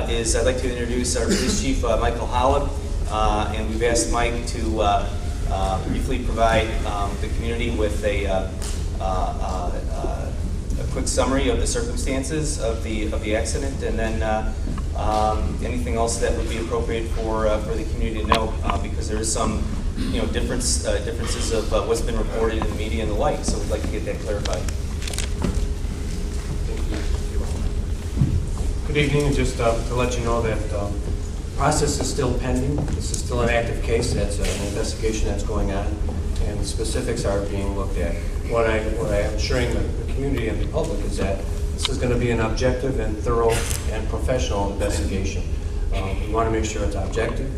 is I'd like to introduce our police chief, Michael Holub, and we've asked Mike to briefly provide the community with a quick summary of the circumstances of the accident, and then anything else that would be appropriate for the community to know, because there is some differences of what's been reported in the media and the like. So we'd like to get that clarified. Good evening. Just to let you know that the process is still pending. This is still an active case. That's an investigation that's going on, and the specifics are being looked at. What I am assuring the community and the public is that this is going to be an objective and thorough and professional investigation. We want to make sure it's objective.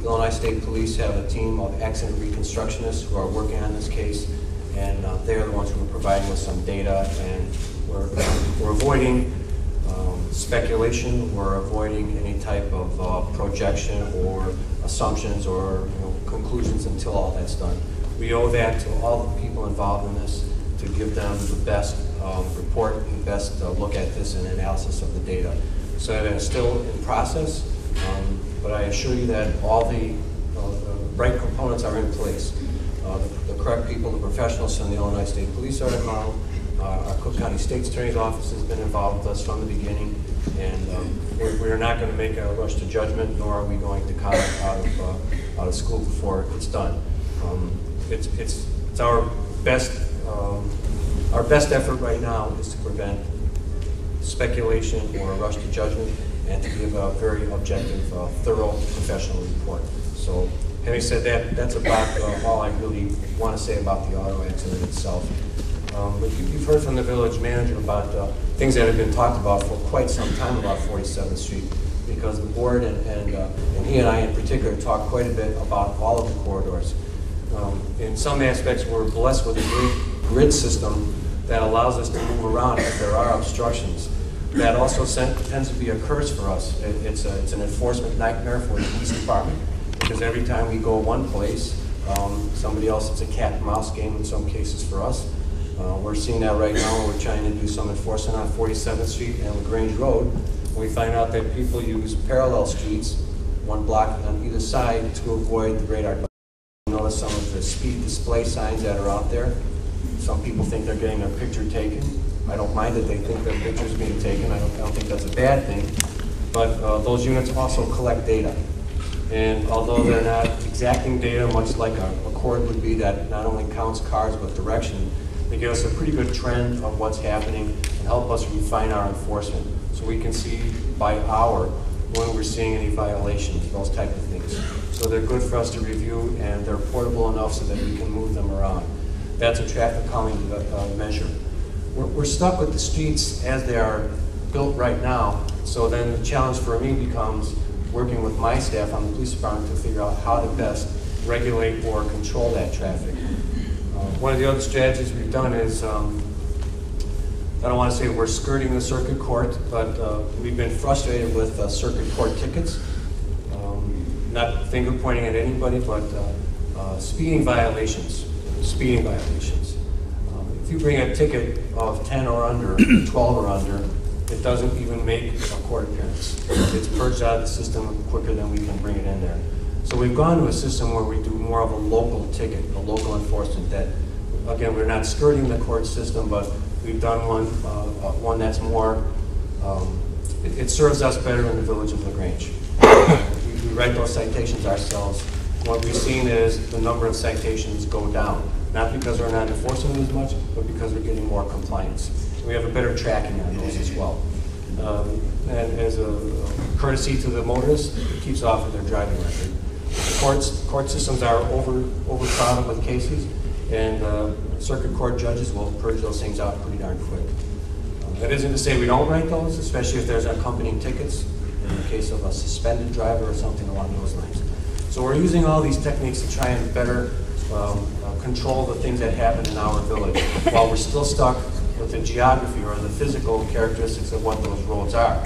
The Illinois State Police have a team of accident reconstructionists who are working on this case, and they're the ones who are providing us some data, and we're avoiding speculation. We're avoiding any type of projection or assumptions or conclusions until all that's done. We owe that to all the people involved in this to give them the best report and the best look at this and analysis of the data. So that it's still in process, but I assure you that all the right components are in place. The correct people, the professionals from the Illinois State Police are involved. Our Cook County State's Attorney's Office has been involved with us from the beginning, and we're not going to make a rush to judgment, nor are we going to comment out of school before it's done. It's our best effort right now is to prevent speculation or a rush to judgment, and to give a very objective, thorough, professional report. So, having said that, that's about all I really want to say about the auto accident itself. But you've heard from the village manager about things that have been talked about for quite some time about 47th Street, because the board and he and I in particular talked quite a bit about all of the corridors. In some aspects, we're blessed with a grid system that allows us to move around if there are obstructions. That also tends to be a curse for us. It's an enforcement nightmare for the police department, because every time we go one place, somebody else, it's a cat and mouse game in some cases for us. We're seeing that right now. We're trying to do some enforcement on 47th Street and Grange Road. We find out that people use parallel streets, one block on either side, to avoid the radar. You notice some of the speed display signs that are out there. Some people think they're getting their picture taken. I don't mind that they think their picture's being taken. I don't think that's a bad thing. But those units also collect data. And although they're not exacting data, much like a cord would be that not only counts cars but direction, they give us a pretty good trend of what's happening and help us refine our enforcement. So we can see by hour when we're seeing any violations, those type of things. So they're good for us to review, and they're portable enough so that we can move them around. That's a traffic calming measure. We're stuck with the streets as they are built right now, so then the challenge for me becomes working with my staff on the police department to figure out how to best regulate or control that traffic. One of the other strategies we've done is, I don't want to say we're skirting the circuit court, but we've been frustrated with circuit court tickets. Not finger pointing at anybody, but speeding violations. If you bring a ticket of 10 or under, 12 or under, it doesn't even make a court appearance. It's purged out of the system quicker than we can bring it in there. So we've gone to a system where we do more of a local ticket, a local enforcement that, again, we're not skirting the court system, but we've done one that's more, it serves us better in the village of LaGrange. We write those citations ourselves. What we've seen is the number of citations go down, not because we're not enforcing them as much, but because we're getting more compliance. We have a better tracking on those as well. And as a courtesy to the motorists, it keeps off of their driving record. Court systems are overcrowded with cases, and circuit court judges will purge those things out pretty darn quick. That isn't to say we don't write those, especially if there's accompanying tickets in the case of a suspended driver or something along those lines. So we're using all these techniques to try and better control the things that happen in our village, while we're still stuck with the geography or the physical characteristics of what those roads are.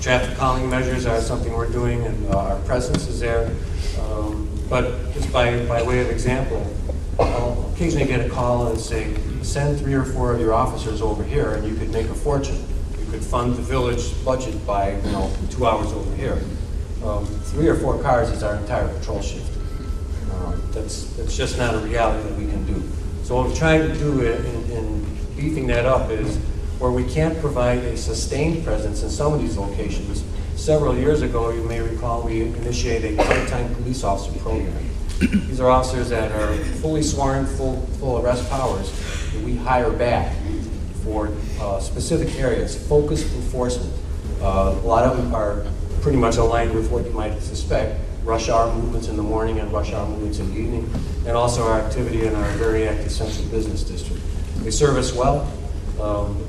Traffic calming measures are something we're doing, and our presence is there. But just by way of example, I'll occasionally get a call and say, send 3 or 4 of your officers over here and you could make a fortune. You could fund the village budget by, 2 hours over here. 3 or 4 cars is our entire patrol shift. That's just not a reality that we can do. So what we're trying to do in beefing that up is where we can't provide a sustained presence in some of these locations. Several years ago, you may recall, we initiated a part-time police officer program. These are officers that are fully sworn, full arrest powers, that we hire back for specific areas, focused enforcement. A lot of them are pretty much aligned with what you might suspect, rush hour movements in the morning and rush hour movements in the evening, and also our activity in our very active central business district. They serve us well.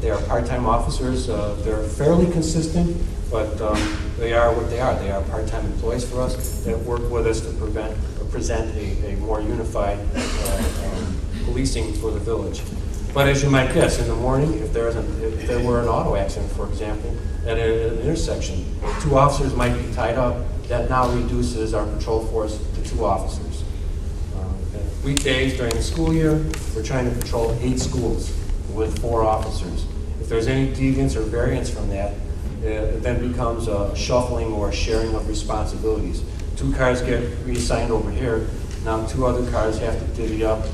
They are part-time officers. They're fairly consistent, but they are what they are. They are part-time employees for us that work with us to present a more unified policing for the village. But as you might guess, in the morning, if there were an auto accident, for example, at an intersection, 2 officers might be tied up. That now reduces our patrol force to 2 officers. Weekdays during the school year, we're trying to patrol 8 schools with 4 officers. If there's any deviance or variance from that, it then becomes a shuffling or a sharing of responsibilities. 2 cars get reassigned over here. Now 2 other cars have to divvy up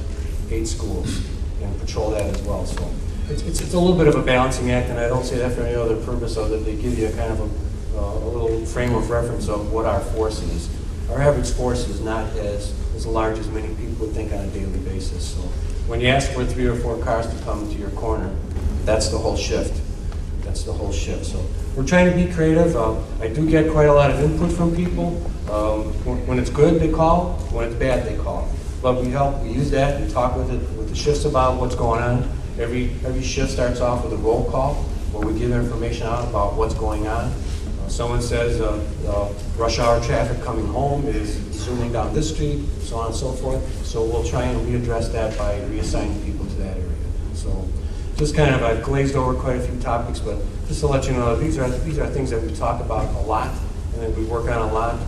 8 schools and patrol that as well. So it's a little bit of a balancing act, and I don't say that for any other purpose other than they give you a kind of a little frame of reference of what our force is. Our average force is not as large as many people would think on a daily basis. So when you ask for 3 or 4 cars to come to your corner, that's the whole shift. That's the whole shift. So we're trying to be creative. I do get quite a lot of input from people. When it's good, they call. When it's bad, they call. But we use that, we talk with the shifts about what's going on. Every shift starts off with a roll call where we give information out about what's going on. Someone says rush hour traffic coming home is zooming down this street, so on and so forth. So we'll try and readdress that by reassigning people to that area. So just kind of, I've glazed over quite a few topics, but just to let you know, these are things that we talk about a lot and that we work on a lot,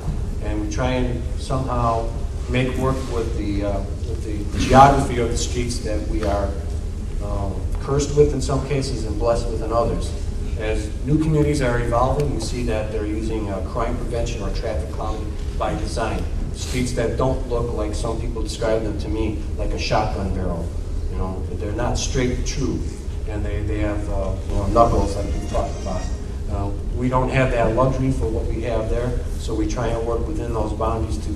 and we try and somehow make work with the geography of the streets that we are cursed with in some cases and blessed with in others. As new communities are evolving, you see that they're using crime prevention or traffic calming by design. Streets that don't look like some people describe them to me, like a shotgun barrel. They're not straight true, and they have knuckles like we talked about. We don't have that luxury for what we have there, so we try and work within those boundaries to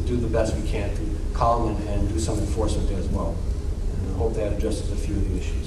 do the best we can to calm and do some enforcement as well. And I hope that addresses a few of the issues.